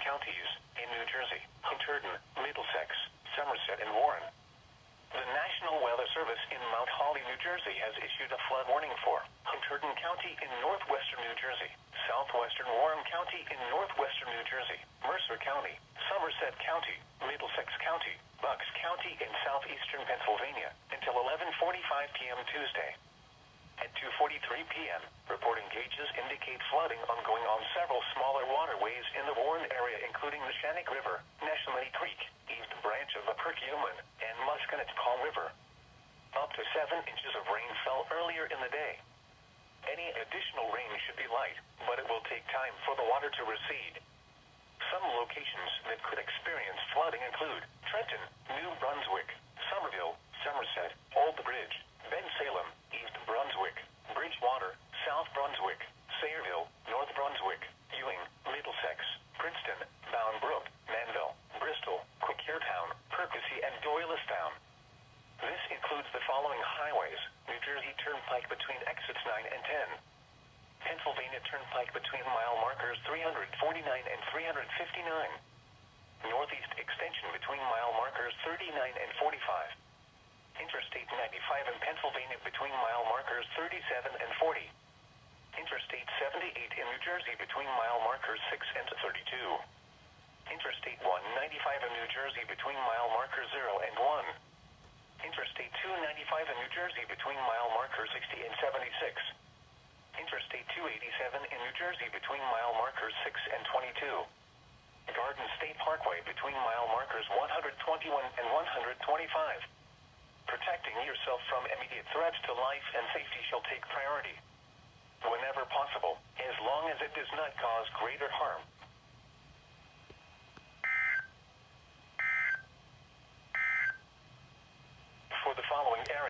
counties in New Jersey: Hunterdon, Middlesex, Somerset, and Warren. The National Weather Service in Mount Holly, New Jersey has issued a flood warning for Hunterdon County in northwestern New Jersey, southwestern Warren County in northwestern New Jersey, Mercer County, Somerset County, Middlesex County, Bucks County, and southeastern Pennsylvania until 11:45 p.m. Tuesday. At 2:43 p.m., reporting gauges indicate flooding ongoing on several smaller waterways in the Warren area, including the Shannick River, Neshaminy Creek, East Branch of the Perkiomen, and Musconetcong River. Up to 7 inches of rain fell earlier in the day. Any additional rain should be light, but it will take time for the water to recede. Some locations that could experience flooding include Trenton, New Brunswick, Somerville, Somerset, Old Bridge, Bensalem, East Brunswick, Bridgewater, South Brunswick, Sayreville, North Brunswick, Ewing, Middlesex, Princeton, Bound Brook, Manville, Bristol, Quakertown, Percy, and Doylestown. This includes the following highways: New Jersey Turnpike between exits 9 and 10. Pennsylvania Turnpike between mile markers 349 and 359. Northeast Extension between mile markers 39 and 45. Interstate 95 in Pennsylvania between mile markers 37 and 40. Interstate 78 in New Jersey between mile markers 6 and 32. Interstate 195 in New Jersey between mile markers 0 and 1. Interstate 295 in New Jersey between mile markers 60 and 76. Interstate 287 in New Jersey between mile markers 6 and 22. Garden State Parkway between mile markers 121 and 125. Protecting yourself from immediate threats to life and safety shall take priority. Whenever possible, as long as it does not cause greater harm,